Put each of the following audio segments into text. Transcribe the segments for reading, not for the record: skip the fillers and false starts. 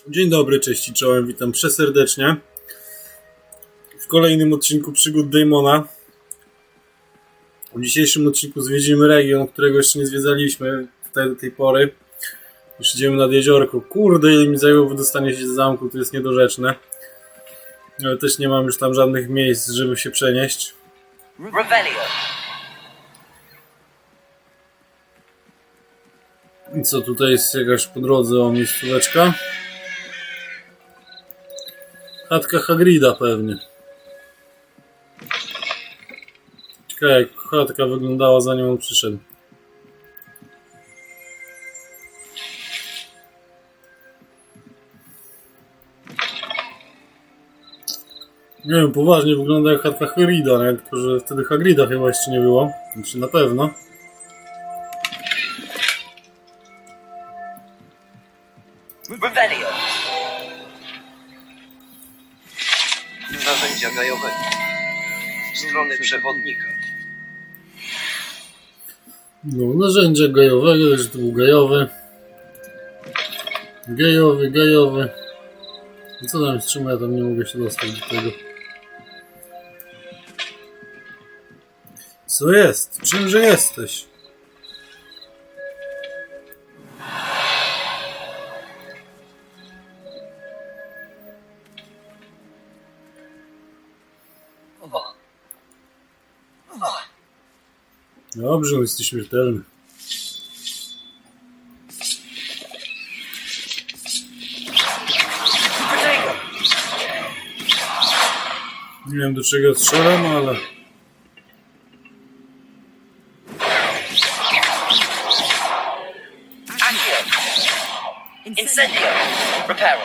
Dzień dobry, cześć i czołem, witam przeserdecznie w kolejnym odcinku Przygód Damona. W dzisiejszym odcinku zwiedzimy region, którego jeszcze nie zwiedzaliśmy tutaj do tej pory. Już idziemy nad jeziorko. Kurde, ile mi zajęło wydostanie się z zamku, to jest niedorzeczne. Ale też nie mam już tam żadnych miejsc, żeby się przenieść. I co, tutaj jest jakaś po drodze o miejscóweczka? Chatka Hagrida pewnie. Ciekawe jak chatka wyglądała zanim on przyszedł. Nie wiem, poważnie wygląda jak chatka Hagrida, nie? Tylko że wtedy Hagrida chyba jeszcze nie było. Znaczy na pewno. Narzędzia gajowego. Strony przewodnika. No, narzędzia gajowego, że to był gajowy. Gajowy. I co tam jest? Czemu ja tam nie mogę się dostać do tego? Co jest? Czymże jesteś? Dobrze, on jest śmiertelny. Nie wiem do czego strzelam, ale... Incendio. Reparo.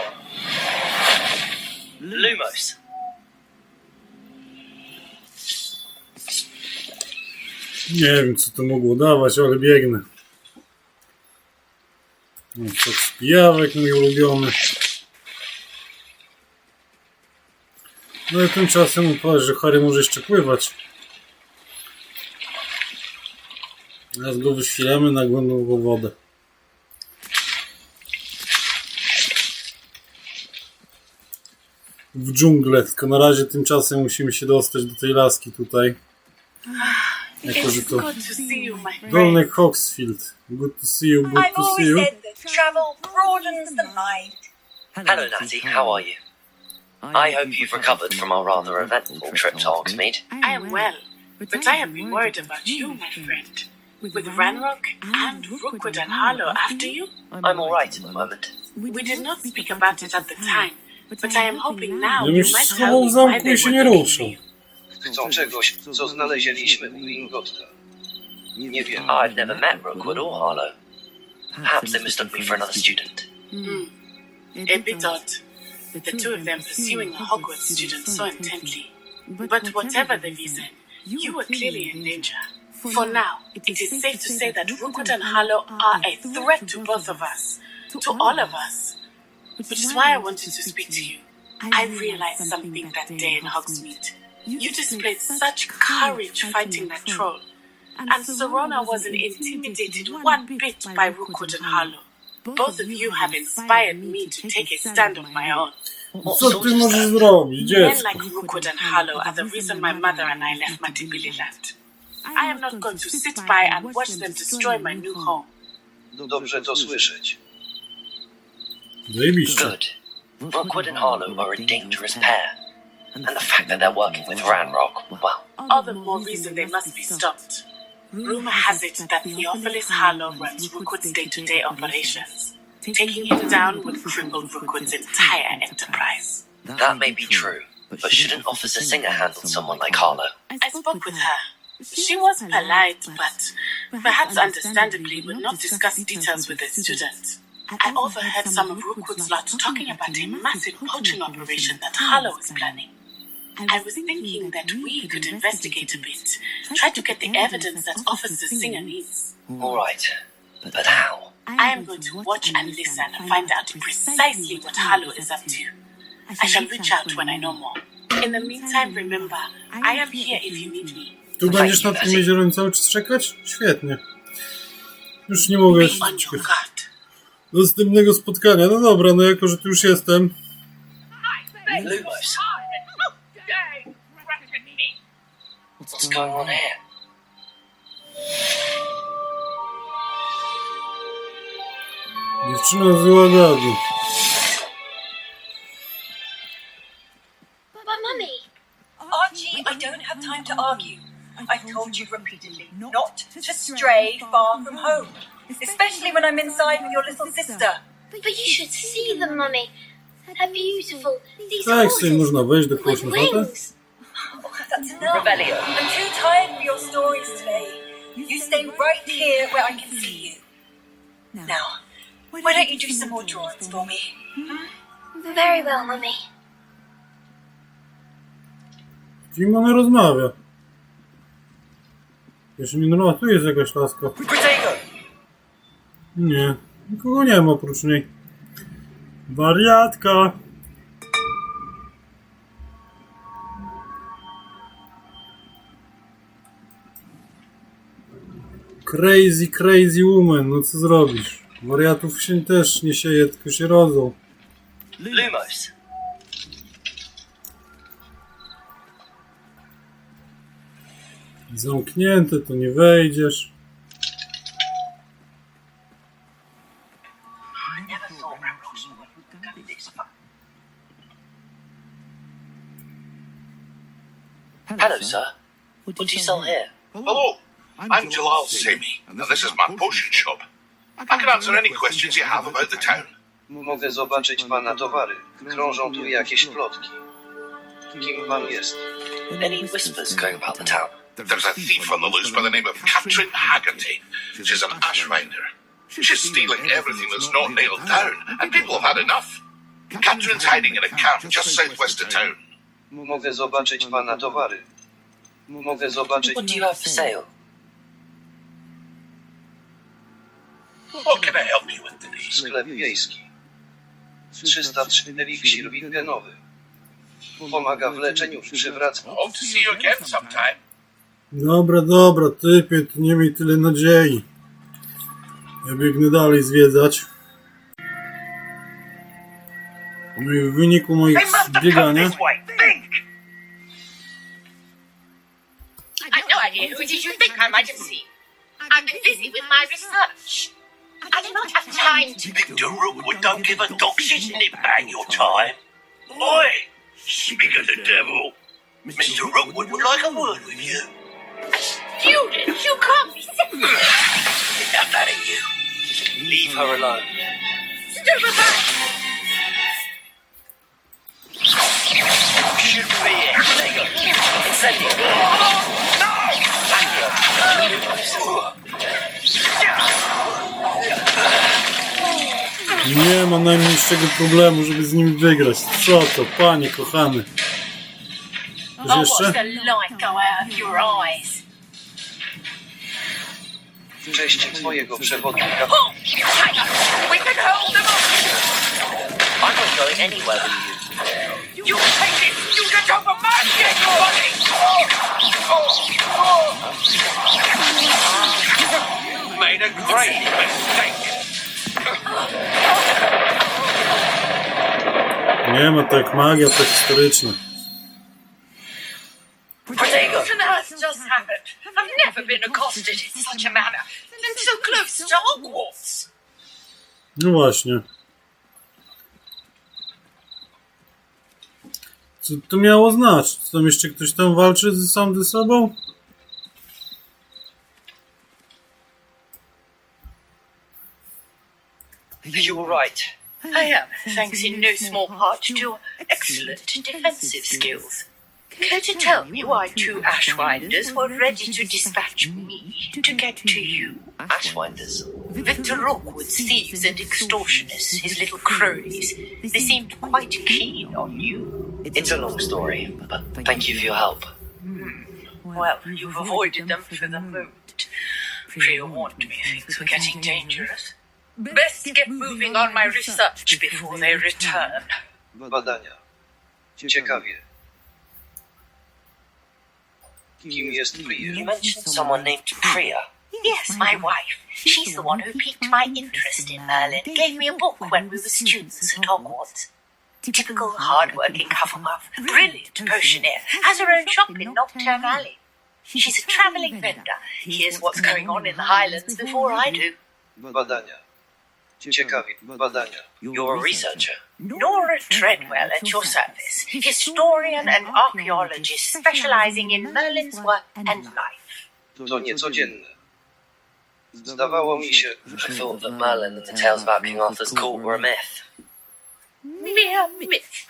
Lumos. Nie wiem co to mogło dawać, ale biegnę. No, to pijawek mój ulubiony. No i tymczasem powiedz, że Harry może jeszcze pływać. Teraz go wyświlamy na głęboką wodę. W dżunglę, tylko na razie tymczasem musimy się dostać do tej laski tutaj. Jako, że to Dolny Hogsmeade. Good to see you, good to see you. Travel broadens the mind. Hello, Natty. How are you? I hope you've recovered from our rather eventful trip to Hogsmeade. I am well, but I have been worried about you, my friend. With Ranrock and Rookwood and Harlow after you? I'm all right at the moment. We did not speak about it at the time, but I am hoping now you Żebyś might schował tell w me why zamku they i się were nie looking ruszał. for you. Chcą czegoś, co znaleźliśmy u Ingotka. Nie wiem. I've never met Rookwood or Harlow. Perhaps they mistook me for another student. A bit odd. The two of them pursuing a Hogwarts student so intently. But whatever the reason, you were clearly in danger. For now, it is safe to say that Rookwood and Harlow are a threat to both of us, to all of us. Which is why I wanted to speak to you. I realized something that day in Hogsmeade. You displayed such courage fighting that troll. And Serona wasn't intimidated one bit by Rookwood and Harlow. Both of you have inspired me to take a stand of my own. Co ty możesz zrobić, Men dziecko? like Rookwood and Harlow are the reason my mother and I left Matibili land. I am not going to sit by and watch them destroy my new home. Dobrze to słyszeć. Zajebiście. Good. Rookwood and Harlow are a dangerous pair. And the fact that they're working with Ranrock, well... All the more reason they must be stopped. Rumor has it that Theophilus Harlow runs Rookwood's day-to-day operations. Taking him down would cripple Rookwood's entire enterprise. That may be true, but shouldn't Officer Singer handle someone like Harlow? I spoke with her. She was polite, but perhaps understandably would not discuss details with the student. I overheard some of Rookwood's lot talking about a massive poaching operation that Harlow is planning. I was thinking that we could investigate a bit, try to get the evidence that Officer Singer needs. All right, but how? I am going to watch and listen and find out precisely what Harlow is up to. I shall reach out when I know more. In the meantime, remember, I am here if you need me. Tu będziesz na tym jeziorem cały czas czekać? Świetnie. Już nie mogę Be on your guard. do następnego spotkania. No dobra, no jako, że tu już jestem. Lumos. What's going on here? Dziewczyna z Ugadou. But Mummy, Archie, I don't have time to argue. I've told you repeatedly not to stray far from home, especially when I'm inside with your little sister. but you should see them, Mummy. They're beautiful. These Tak, sobie horses można wejść do with kogoś na chatę. wings. That's enough. Rebellion. I'm too tired for your stories today. You stay right here where I can see you. Now, why don't you do some more drawings for me? Very well, Mummy. Z kim ona rozmawia? Jeszcze nie no, tu jest jakaś laska. Protego! Nie, nikogo nie ma oprócz niej. Wariatka! Crazy, crazy woman, no co zrobisz? Wariatów się też nie sieje, tylko się rodzą. Lumos. Zamknięte, to nie wejdziesz. I never thought Ramrocks would go this far. Hello, sir. What do you sell here? Hello, I'm Jalal Semi, and this is my potion shop. I can answer any questions you have about the town. Mogę zobaczyć pana towary. Krążą tu jakieś plotki. Kim pan jest? Any whispers going about the town? There's a thief on the loose by the name of Catherine Haggerty. She's an ashminder. She's stealing everything that's not nailed down, and people have had enough. Catherine's hiding in a camp just southwest of town. Mogę zobaczyć pana towary. Mogę zobaczyć... What do you have for sale? What can I help you with today? Sklep wiejski. 303 eliksir wigenowy. Pomaga w leczeniu przywraca. Hope to see you again sometime. Dobra, dobra, typie, tu nie miej tyle nadziei. Ja biegnę dalej zwiedzać. No i w wyniku moich biegania... I've no idea who did you think I might have seen. I've been busy with my research. I do not have time to... Mr. Rookwood don't give a dog shit nip bang your time. Oi! Speak of the devil. Mr. Rookwood would like a word with you. A student? You can't be serious. Enough out of you. Leave her alone. Stupid man! Shoot me in. There you go. Incendio. Nie ma najmniejszego problemu, żeby z nim wygrać. Co to, panie kochany? Coś Oh, jeszcze? watch the light go out of your eyes. Cześć twojego przewodnika. Oh, hang on. We can hold them up. I'm not going anywhere with you. You take it! You get over my dead body! You made a great mistake. Nie ma tak magia prehistoryczna. Protego! What on earth just happened? I've never been accosted in such a manner. And so close to Hogwarts. No właśnie. Co to miało znaczyć? Co tam jeszcze ktoś tam walczy sam ze sobą? You were right. I am, thanks in no small part to excellent defensive skills. Care to tell me why two Ashwinders were ready to dispatch me to get to you? Ashwinders. Victor Rookwood's thieves and extortionists, his little cronies, they seemed quite keen on you. It's a long story, but thank you for your help. Well, you've avoided them for the moment. Priya warned me things were getting dangerous. Best get moving on my research before they return. Badania. Ciekawie. Kim jest Priya? You mentioned someone named Priya. Yes, my wife. She's the one who piqued my interest in Merlin. Gave me a book when we were students at Hogwarts. Typical hard-working Hufflepuff, brilliant potioneer, has her own shop in Nocturne Alley. She's a travelling vendor. Hears what's going on in the Highlands before I do. Badania. Ciekawi, badania. You're a researcher. Nora Treadwell at your service, historian and archaeologist specializing in Merlin's work and life. To niecodzienne. Zdawało mi się, I thought that Merlin and the tales about King Arthur's court were a myth. Mere myth.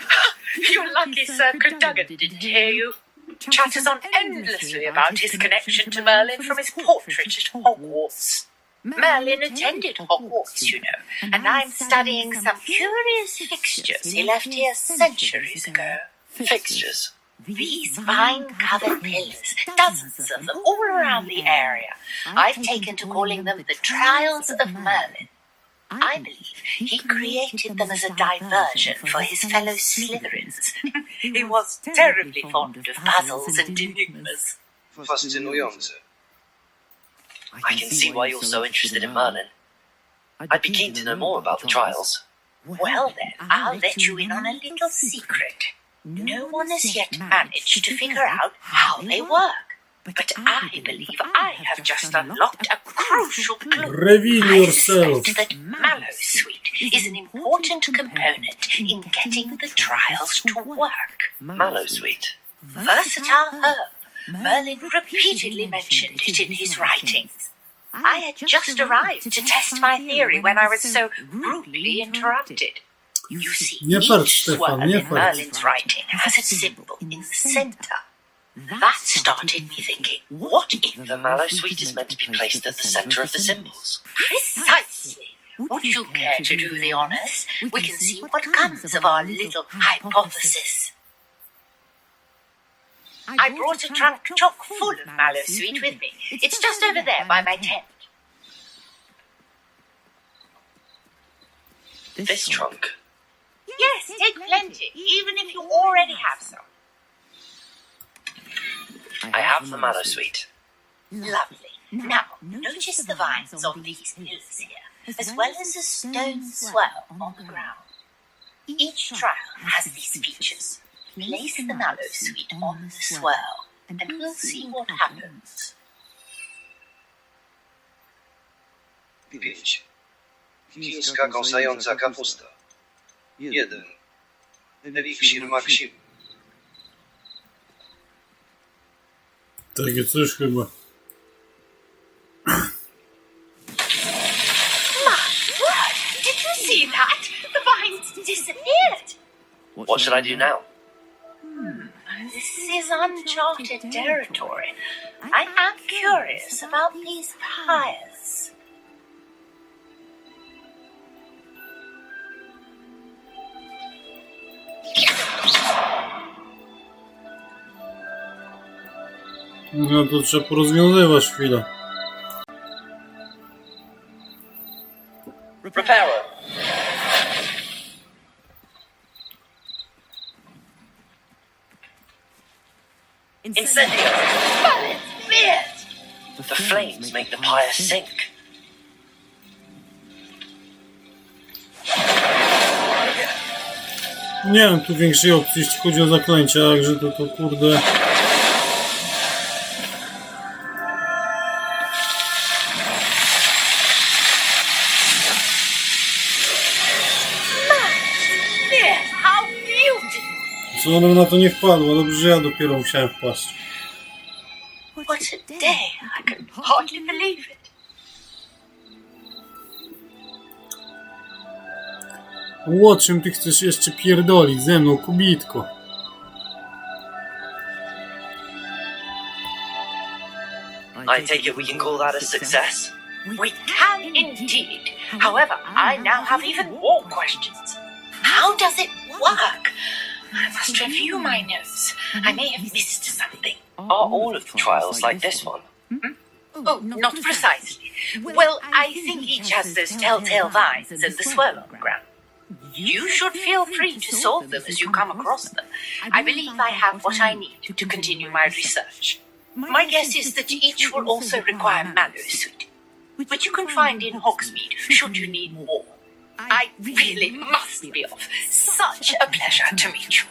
Your lucky Sir Cadogan didn't hear you. Chatters on endlessly about his connection to Merlin from his portrait at Hogwarts. Merlin attended Hogwarts, you know, and I'm studying some curious fixtures he left here centuries ago. Fixtures. These vine-covered pillars, dozens of them all around the area. I've taken to calling them the Trials of Merlin. I believe he created them as a diversion for his fellow Slytherins. He was terribly fond of puzzles and enigmas. fascynujące. I can see why you're so interested in Merlin. I'd be keen to know more about the trials. Well then, I'll let you in on a little secret. No one has yet managed to figure out how they work. But I believe I have just unlocked a crucial clue. Reveal I yourself. suspect that Mallowsweet is an important component in getting the trials to work. Mallowsweet. Versatile herb. Merlin repeatedly mentioned it in his writings. I had just arrived to test my theory when I was so rudely interrupted. You see, Nie patrz, each Stefan, swirl nie in patrz. Merlin's writing has a symbol in the center. That started me thinking, what if The Mallowsweet is meant to be placed at the centre of the symbols. Precisely. Would you care to do the honors? We can see what comes of our little hypothesis. I brought a trunk chock full of Mallowsweet with me. It's just over there by my tent. This trunk. Yes, take plenty, even if you already have some. I have the Mallowsweet. Lovely. Now, notice the vines on these pillars here, as well as a stone swirl on the ground. Each trial has these features. Place the Mallowsweet on the swirl, and we'll see what happens. 5. Chińska kąsająca kapusta. 1. Eliksir Maksim. Takie coś chyba. My word! Did you see that? The vines disappeared! What should I do now? This is uncharted territory. I am curious about these pyres. No to trzeba porozwiązywać chwilę. Preparo. Incendio! Merlin's beard! The flames make the pyre sink. Nie mam tu większej opcji, jeśli chodzi o zaklęcia, także to kurde... Beard, how beautiful! Co ona na to nie wpadła? Dobrze, że ja dopiero musiałem wpaść. What a day! I can hardly believe it. O czym ty chcesz jeszcze pierdolić ze mną, kubitko? I take it we can call that a success? We can indeed. However, I now have even more questions. How does it work? I must review my notes. I may have missed something. Are all of the trials like this one? Oh, not precisely. Well, I think each has those telltale vines and the swirl on the ground. You should feel free to solve them as you come across them. I believe I have what I need to continue my research. My guess is that each will also require Mallowsweet, which you can find in Hogsmeade should you need more. I really must be off. Such a pleasure to meet you.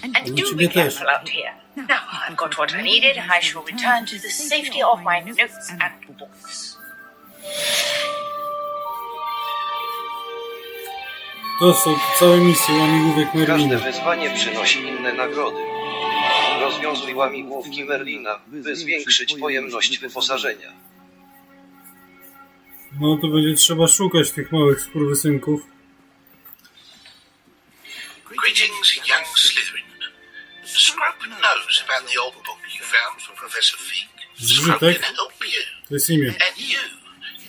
And do be careful out here. Now I've got what I needed. I shall return to the safety of my notes and books. To są całe misje łamigłówek Każde Merlina. wyzwanie przynosi inne nagrody. Rozwiązuj łamigłówki Merlina, by zwiększyć pojemność wyposażenia. No to będzie trzeba szukać tych małych skurwysynków. Greetings, young Slytherin. Scrub knows about the old book you found for Professor Fig. Scrub Zgrzytek? can help you. To jest imię. And you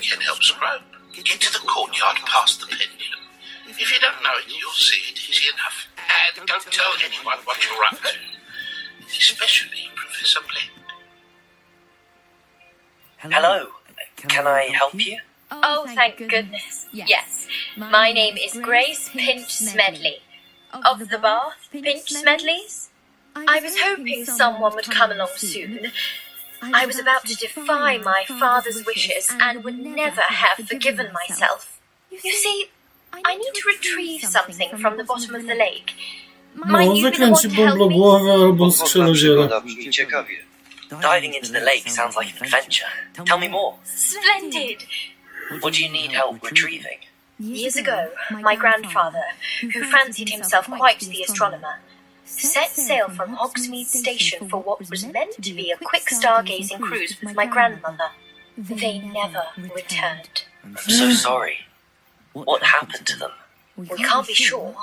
can help Scrub. Get to the courtyard past the pendulum. If you don't know it, you'll see it easy enough. And don't tell anyone what you're up to. Especially Professor Blend. Hello. Can I help you? Oh, thank goodness. Yes. My name is Grace Pinch Smedley. Of the Bath Pinch Smedleys. I was hoping someone would come along soon. I was about to defy my father's wishes and would never have forgiven myself. You see, I need to retrieve something from the bottom of the lake. Might No, you be the one zakręci to help me? bąblogłowę albo Podwodna skrzeloziele. przygoda brzmi ciekawie. Diving into the lake sounds like an adventure. Tell me more. Splendid! What do you need help retrieving? Years ago, my grandfather, who fancied himself quite the astronomer, set sail from Hogsmeade Station for what was meant to be a quick stargazing cruise with my grandmother. They never returned. I'm so sorry. What happened to them? We can't be sure.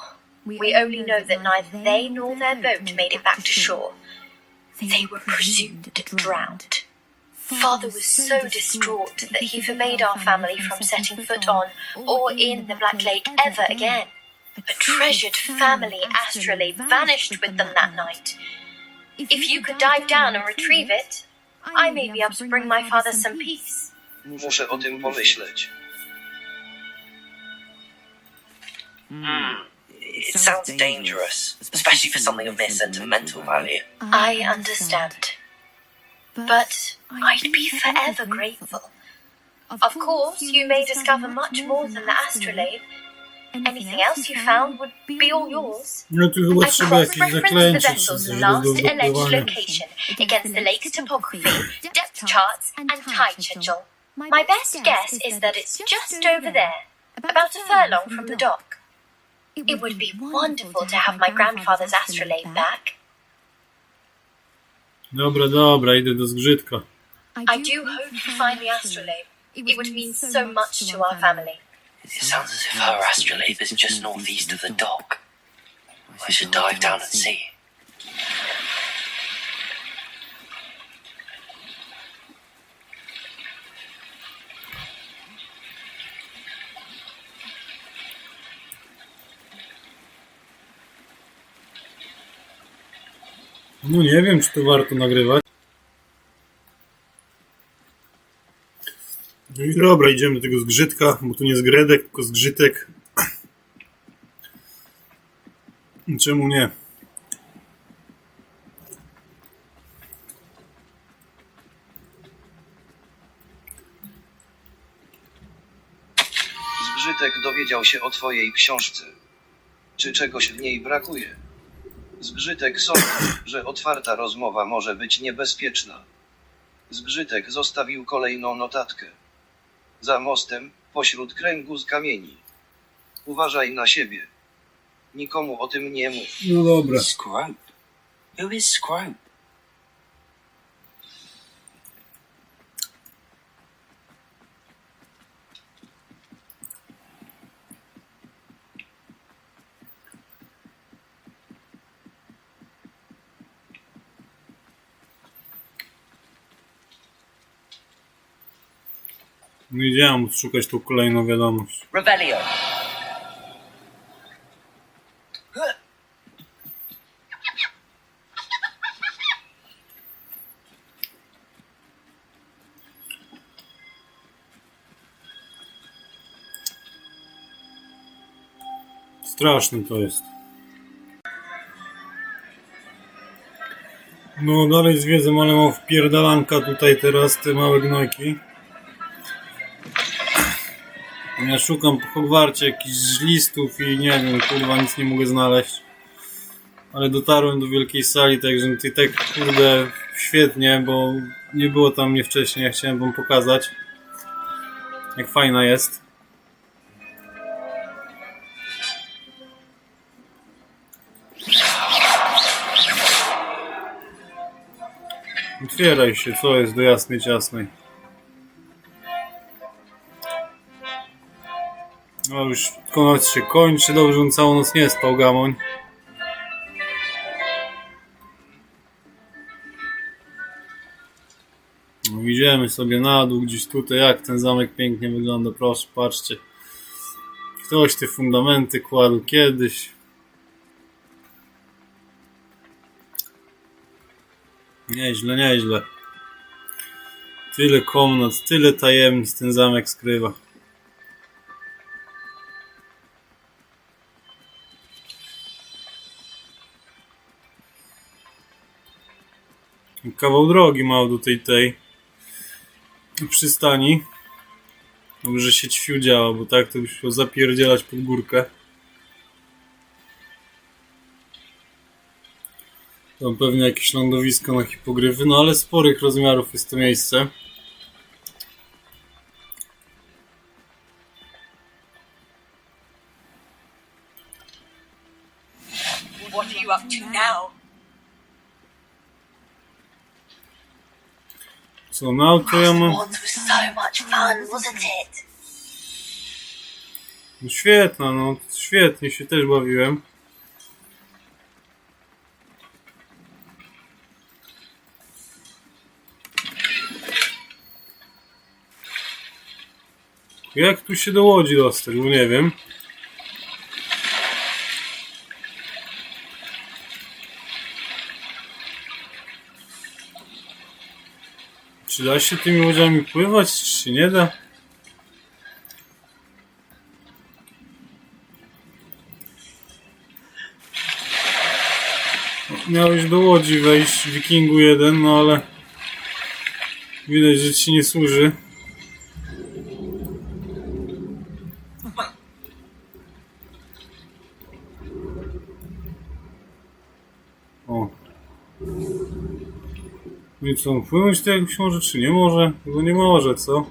We only know that neither they nor their boat made it back to shore. They were presumed drowned. Father was so distraught that he forbade our family from setting foot on or in the Black Lake ever again. A treasured family astrolabe vanished with them that night. If you could dive down and retrieve it, I may be able to bring my father some peace. Muszę o tym pomyśleć. It sounds dangerous, especially for something of mere sentimental value. I understand. But I'd be forever grateful. Of course, you may discover much more than the astrolabe. Anything else you found would be all yours. No tu chyba I trzeba cross jakieś reference the zaklęcie czy vessel's coś last do alleged dopływania. location against the lake's topography, depth charts, and tide schedule. My best guess is that it's just over there, about a furlong from the dock. It would be wonderful to have my grandfather's astrolabe back. Dobra, idę do zgrzytka. I do hope you find the astrolabe. It would mean so much to our family. It sounds as if her astrolabe is just northeast of the dock. I should dive down and see. No nie wiem, czy to warto nagrywać. No i dobra, idziemy do tego zgrzytka, bo tu nie zgredek, tylko zgrzytek. Czemu nie? Zgrzytek dowiedział się o twojej książce. Czy czegoś w niej brakuje? Zgrzytek sądzi, że otwarta rozmowa może być niebezpieczna. Zgrzytek zostawił kolejną notatkę. Za mostem, pośród kręgu z kamieni. Uważaj na siebie. Nikomu o tym nie mów. No dobra. Scrope? Who is Scrope? No idziemy szukać tą kolejną wiadomość. Rebellion. Straszne to jest. No dalej zwiedzam, ale mam wpierdalanka tutaj teraz, te małe gnojki. Ja szukam po Hogwarcie jakichś listów i nie wiem, kurwa, nic nie mogę znaleźć. Ale dotarłem do wielkiej sali, także i tak, kurde, świetnie, bo nie było tam mnie wcześniej, ja chciałem wam pokazać, jak fajna jest. Otwieraj się, co jest do jasnej ciasnej. No już noc się kończy, dobrze, on całą noc nie spał, gamoń. No, idziemy sobie na dół, gdzieś tutaj, jak ten zamek pięknie wygląda, proszę, patrzcie. Ktoś te fundamenty kładł kiedyś. Nieźle, nieźle. Tyle komnat, tyle tajemnic ten zamek skrywa. Kawał drogi mało do tej przystani. Dobrze, że się ćwił działa, bo tak to by się zapierdzielać pod górkę. Tam pewnie jakieś lądowisko na hipogryfy, no ale sporych rozmiarów jest to miejsce. What are you up to now? Co, no to ja mam... Hogwarts was so much fun, wasn't it? No świetna, no świetnie się też bawiłem. Jak tu się do łodzi dostać? Bo nie wiem. Czy da się tymi łodziami pływać, czy się nie da? Miałeś do łodzi wejść, Wikingu 1, no ale widać, że ci nie służy. O. No i co, płynąć to jakoś może, czy nie może? No nie może, co?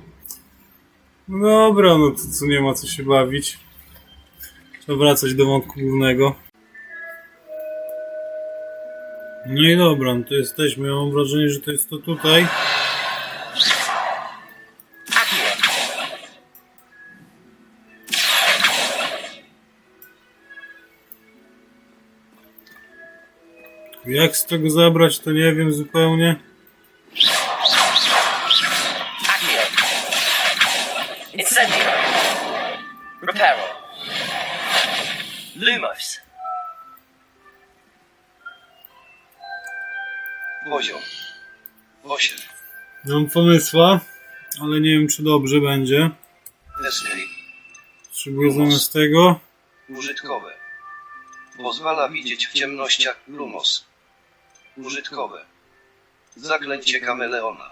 No dobra, no to co, nie ma co się bawić. Trzeba wracać do wątku głównego. No i dobra, no to jesteśmy. Ja mam wrażenie, że to jest to tutaj. Jak z tego zabrać, to nie wiem zupełnie. Incendio. Reparo. Lumos. Poziom 8. Mam pomysła, ale nie wiem, czy dobrze będzie. Escape. Potrzebuję zamiast tego. Użytkowe. Pozwala widzieć w ciemnościach. Lumos. Użytkowe. Zaklęcie kameleona.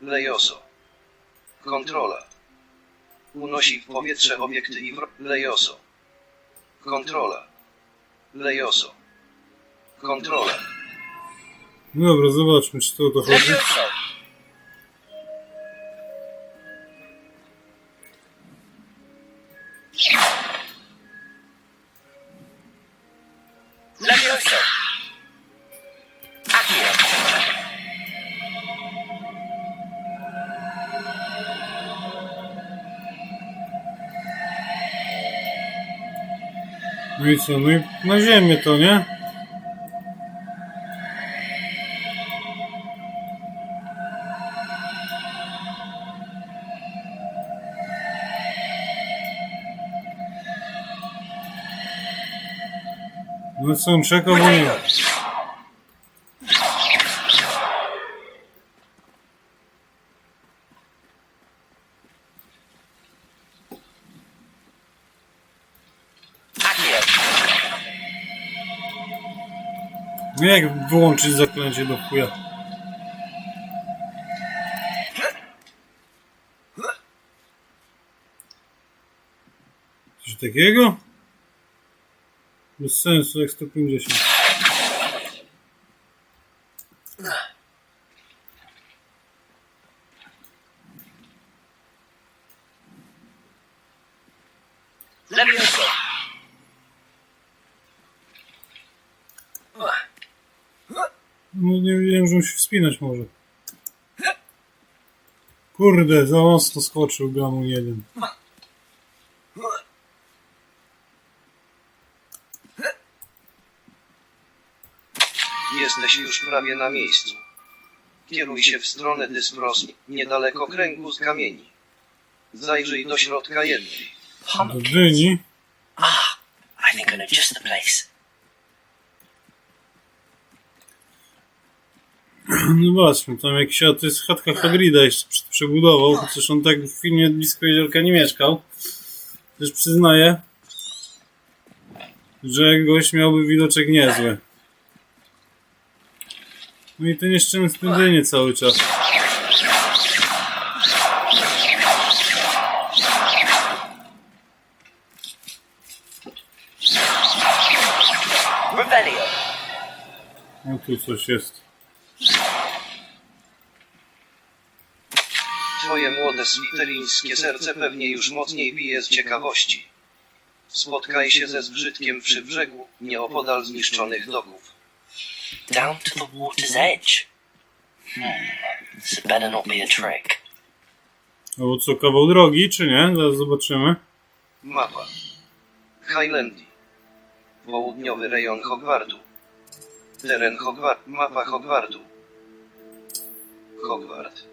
Lejoso. Kontrola. Unosi w powietrze obiekty i Lejoso. Kontrola. Lejoso. Kontrola. No dobra, zobaczmy, czy to o to chodzi. Levioso. Accio. No i co? No i na ziemię to, nie? No co, on czeka, bo nie. No jak wyłączyć zaklęcie do chuja? Coś takiego? Bez sensu, jak 150. No nie wiem, że on się wspinać może. Kurde, za mocno skoczył gamu jeden. Jesteś już prawie na miejscu. Kieruj się w stronę dysprosu, niedaleko kręgu z kamieni. Zajrzyj do środka jednej. Do dyni. I think I know just the place. No zobaczmy, tam jak się, to jest chatka Hagrida jeszcze przebudował, chociaż on tak w filmie blisko jeziorka nie mieszkał. Też przyznaję, że gość miałby widoczek niezły. No i to nieszczęsne dynie cały czas. No tu coś jest. Twoje młode slytherińskie serce pewnie już mocniej bije z ciekawości. Spotkaj się ze zgrzytkiem przy brzegu, nieopodal zniszczonych doków. Down to the water's edge. This better not be a trick. No co, kawał drogi, czy nie? Zaraz zobaczymy. Mapa. Highlandy. Południowy rejon Hogwartu. Teren Hogwartu. Mapa Hogwartu. Hogwart.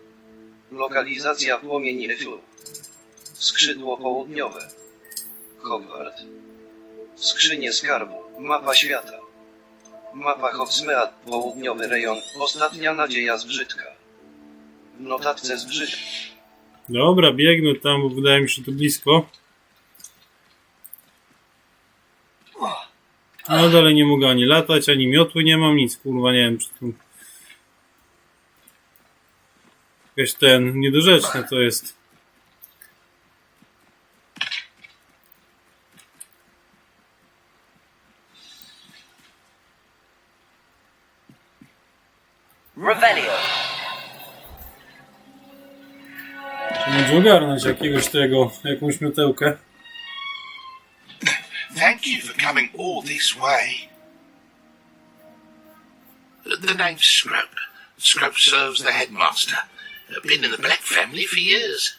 Lokalizacja płomieni Eflu. Skrzydło południowe. Hogwart. Skrzynie skarbu. Mapa świata. Mapa Hogsmeade. Południowy rejon. Ostatnia nadzieja Zgrzytka. W notatce Zgrzytka. Dobra, biegnę tam, bo wydaje mi się to blisko. Ale dalej nie mogę ani latać, ani miotły nie mam, nic, kurwa, nie wiem, czy tu... Jakaś niedorzeczne to jest. Revelio. Będzie ogarnąć jakąś miotełkę. Thank you for coming all this way. The name's Scrope. Scrope serves the headmaster. Been in the Black family for years.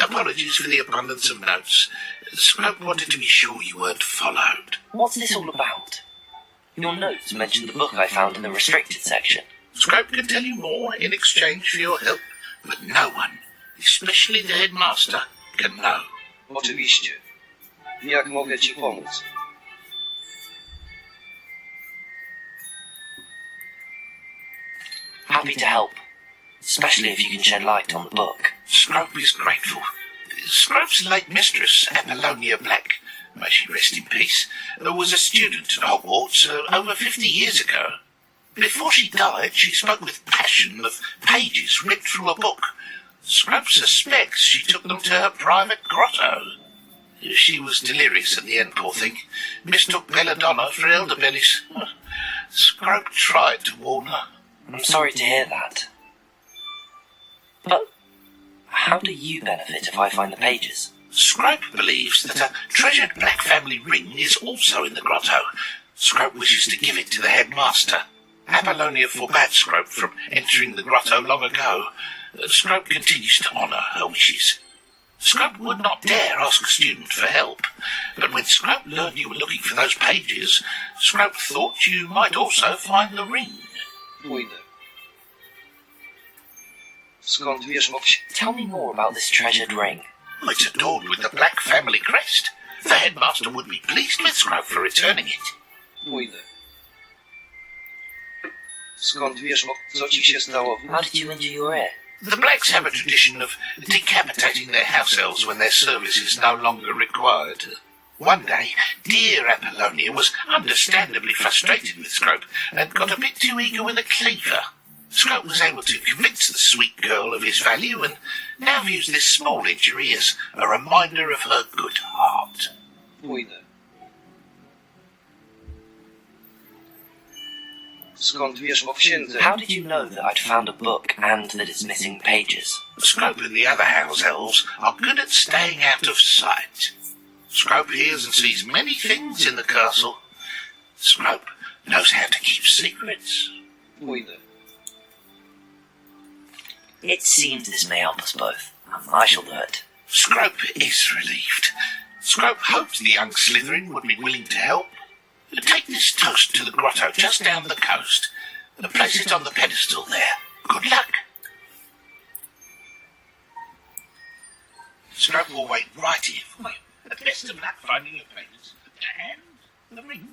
Apologies for the abundance of notes. Scrope wanted to be sure you weren't followed. What's this all about? Your notes mention the book I found in the restricted section. Scrope can tell you more in exchange for your help, but no one, especially the headmaster, can know. Oczywiście. Jak mogę ci pomóc? Happy to help, especially if you can shed light on the book. Scrope is grateful. Scrope's late mistress, Apollonia Black, may she rest in peace, was a student at Hogwarts over 50 years ago. Before she died, she spoke with passion of pages ripped from a book. Scrope suspects she took them to her private grotto. She was delirious at the end, poor thing. Mistook belladonna for elderberries. Scrope tried to warn her. I'm sorry to hear that. But how do you benefit if I find the pages? Scrope believes that a treasured Black family ring is also in the grotto. Scrope wishes to give it to the headmaster. Apollonia forbade Scrope from entering the grotto long ago. Scrope continues to honour her wishes. Scrope would not dare ask a student for help, but when Scrope learned you were looking for those pages, Scrope thought you might also find the ring. Pójdę. Skąd wiesz, Moksi? Tell me more about this treasured ring. It's adorned with the Black family crest. The headmaster would be pleased with Scrope for returning it. Pójdę. Skąd wiesz, co ci się stało? How did you injure your ear? The Blacks have a tradition of decapitating their house elves when their service is no longer required. One day, dear Apollonia was understandably frustrated with Scrope and got a bit too eager with a cleaver. Scrope was able to convince the sweet girl of his value and now views this small injury as a reminder of her good heart. Pójdę. Skąd wiesz o księdze? How did you know that I'd found a book and that it's missing pages? Scrope and the other house elves are good at staying out of sight. Scrope hears and sees many things in the castle. Scrope knows how to keep secrets. Pójdę. It seems this may help us both. I shall do it. Scrope is relieved. Scrope hoped the young Slytherin would be willing to help. Take this toast to the grotto just down the coast and place it on the pedestal there. Good luck. Scrope will wait right here for you. The best of luck finding your pages and the ring.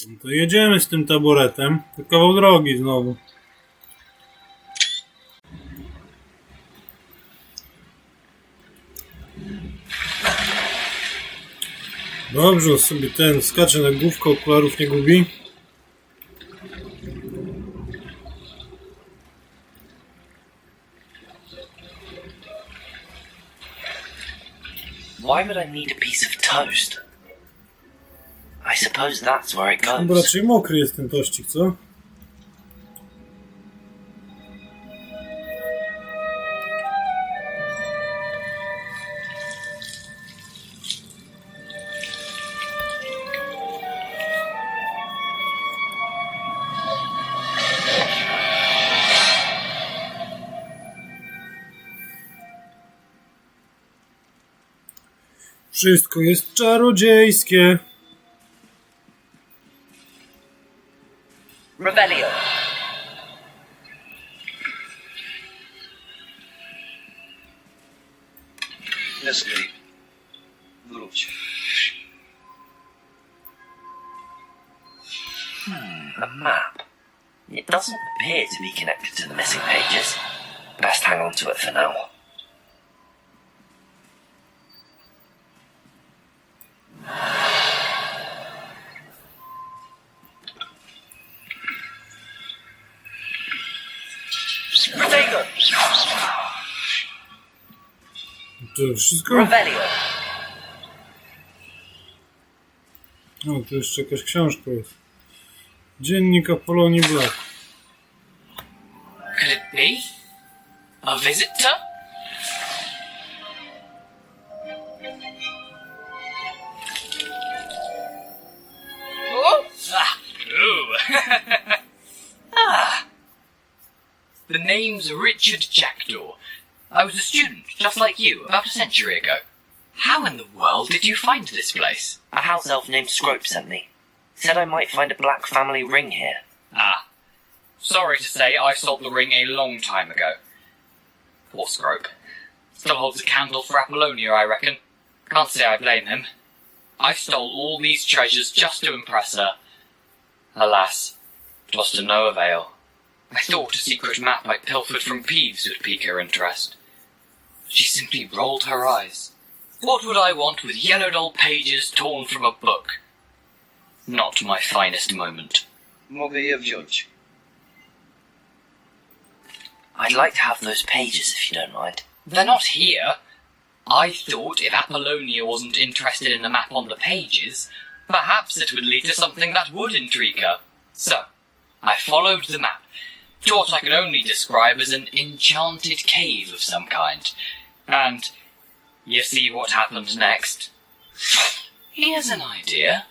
No to jedziemy z tym taboretem. To kawał drogi znowu. Dobrze, on sobie ten skacze na główkę, okularów nie gubi. Why would I need a piece of toast? I suppose that's where it Bo goes. raczej mokry jest ten tościk, co? Wszystko jest czarodziejskie. Revelio. Escape. Wróć. A map. It doesn't appear to be connected to the missing pages. Best hang on to it for now. Protego! To wszystko? Revelio. O, tu jeszcze jakaś książka jest. Dziennik Apolonii Black. Could it be? A visitor? Oh! Ah! Ooh! Ah! The name's Richard Jackdaw. I was a student, just like you, about a century ago. How in the world did you find this place? A house elf named Scrope sent me. Said I might find a black family ring here. Ah. Sorry to say, I sold the ring a long time ago. Poor Scrope. Still holds a candle for Apollonia, I reckon. Can't say I blame him. I stole all these treasures just to impress her. Alas, 'twas to no avail. I thought a secret map I pilfered from Peeves would pique her interest. She simply rolled her eyes. What would I want with yellowed old pages torn from a book? Not my finest moment. Mogę je wziąć. I'd like to have those pages if you don't mind. They're not here. I thought if Apollonia wasn't interested in the map on the pages, perhaps it would lead to something that would intrigue her. So, I followed the map to what I could only describe as an enchanted cave of some kind. And you see what happened next? Here's an idea.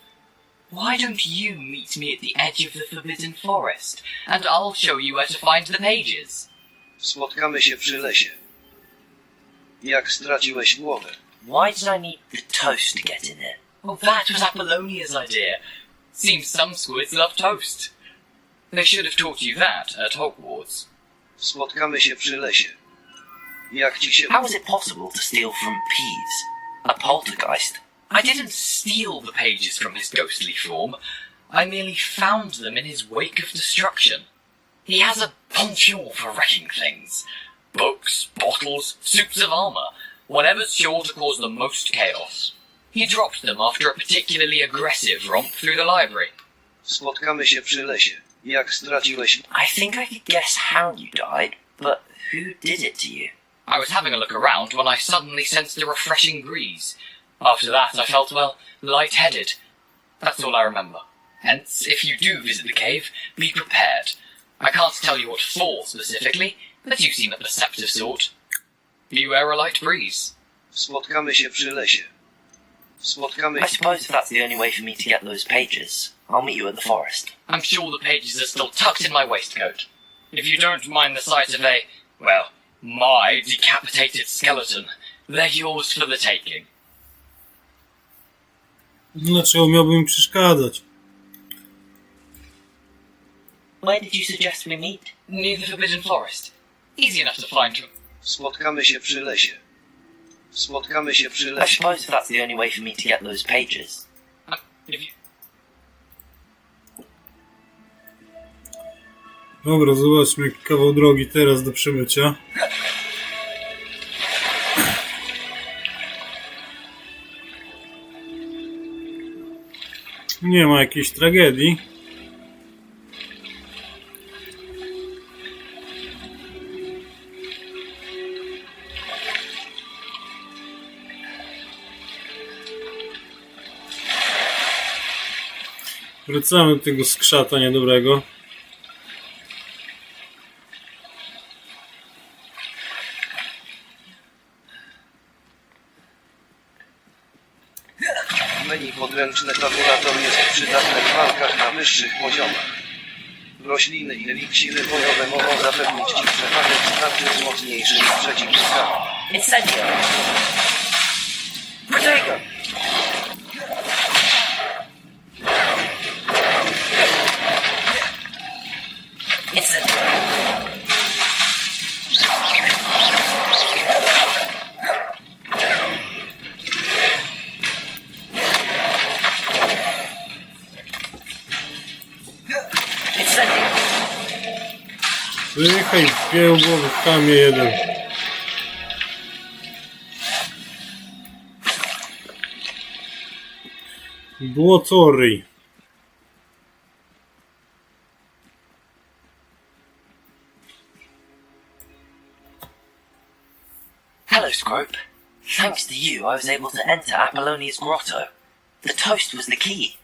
Why don't you meet me at the edge of the Forbidden Forest, and I'll show you where to find the pages. Spotkamy się przy lesie. Jak straciłeś głowę? Why did I need the toast to get in here? Well, that was Apollonia's idea. Seems some squids love toast. They should have taught you that at Hogwarts. Spotkamy się przy lesie. Jak ci się... How is it possible to steal from Peeves? A poltergeist? I didn't steal the pages from his ghostly form. I merely found them in his wake of destruction. He has a penchant for wrecking things. Books, bottles, suits of armour, whatever's sure to cause the most chaos. He dropped them after a particularly aggressive romp through the library. Spotkamy się przy lesie. Jak straciłeś... I think I could guess how you died, but who did it to you? I was having a look around when I suddenly sensed a refreshing breeze. After that, I felt, well, light-headed. That's all I remember. Hence, if you do visit the cave, be prepared. I can't tell you what for specifically, but you seem a perceptive sort. Beware a light breeze. Spotkamy się przy lesie. Spotkamy... I suppose if that's the only way for me to get those pages, I'll meet you at the forest. I'm sure the pages are still tucked in my waistcoat. If you don't mind the sight of a, well, my decapitated skeleton, they're yours for the taking. Dlaczego miałbym mi przeszkadzać? Where did you suggest we meet? Near the Forbidden Forest. Easy enough to find. Spotkamy się przy lesie. Spotkamy się przy I lesie. suppose if that's the only way for me to get those pages. If you... Dobra, zobaczmy jaki kawał drogi teraz do przebycia. Nie ma jakiejś tragedii. Wracamy do tego skrzata niedobrego. Menu podręczne tabulator jest przydatne w walkach na wyższych poziomach. Rośliny i eliksiry bojowe mogą zapewnić ci przewagę w starciu z mocniejszymi przeciwnikami. Incendio! Protego! Incendio! Wyjechaj w głowy w kamie jeden. Błocoryj. Hello, Scrope. Thanks to you, I was able to enter Apollonia's grotto. The toast was the key.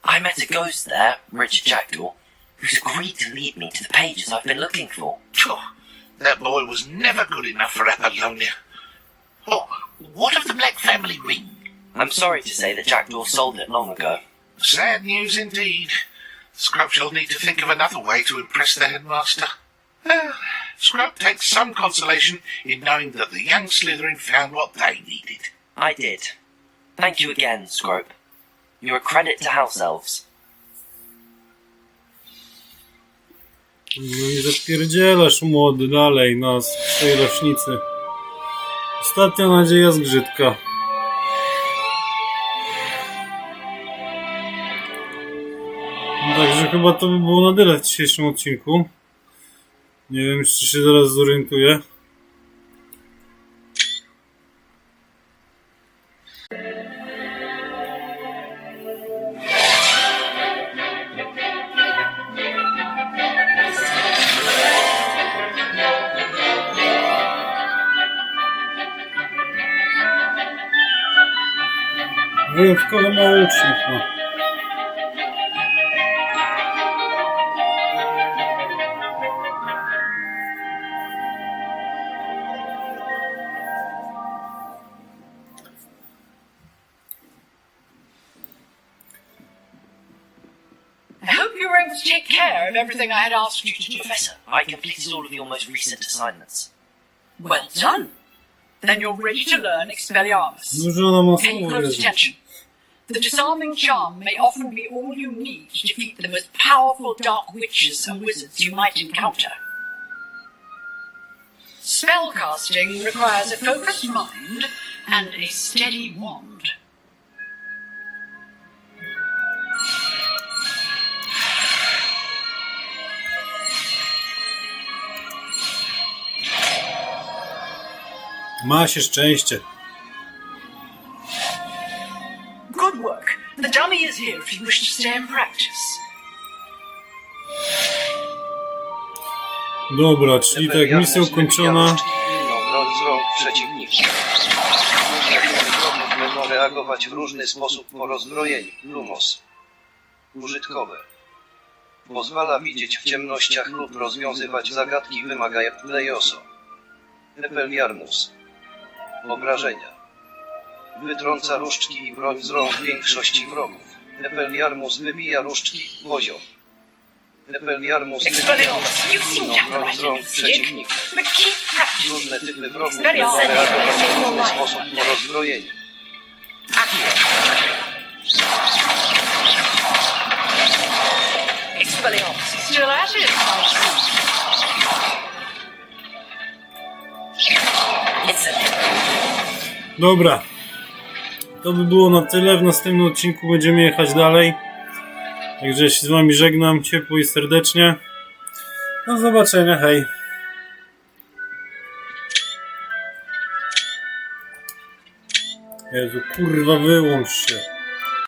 I met a ghost there, Richard Jackdaw, who's agreed to lead me to the pages I've been looking for. Phew, that boy was never good enough for Apollonia. Oh, what of the Black Family ring? I'm sorry to say that Jackdaw sold it long ago. Sad news indeed. Scrub shall need to think of another way to impress the headmaster. Scrub takes some consolation in knowing that the young Slytherin found what they needed. I did. Thank you again, Scrope. You're a credit to House Elves. No i zapierdzielasz młody dalej na swojej rocznicy. Ostatnia nadzieja zgrzytka. No także chyba to by było na tyle w dzisiejszym odcinku. Nie wiem, czy się zaraz zorientuję. Wyjątkowo mało uczniów ma. I hope you were able to take care of everything I had asked you to do. Professor, I completed all of your most recent assignments. Well done. Then you're ready to learn Expelliarmus. Dużo nam Pay osób close jest. attention. The disarming charm may often be all you need to defeat the most powerful dark witches and wizards you might encounter. Spellcasting requires a focused mind and a steady wand. Ma się szczęście. here if you wish to stay and practice. Dobra, czyli tak, misja ukończona. Broń z rąk przeciwników. Będą reagować w różny sposób po rozbrojeniu. Lumos. Użytkowe. Pozwala widzieć w ciemnościach lub rozwiązywać zagadki wymagające Lejoso. Epeliarmus. Obrażenia. Wytrąca różdżki i broń z rąk większości wrogów. Epeliarmus wybija różdżki. Poziom. Epeliarmus Expelliarmus, you seem to have the broń right z rąk stick, przeciwników. but keep practicing. Różne typy wrogów Very będą awesome. reagować w różny sposób po rozbrojeniu. Expelliarmus, still at it. Dobra. To by było na tyle. W następnym odcinku będziemy jechać dalej. Także ja się z wami żegnam ciepło i serdecznie. Do zobaczenia, hej. Jezu, kurwa, wyłącz się.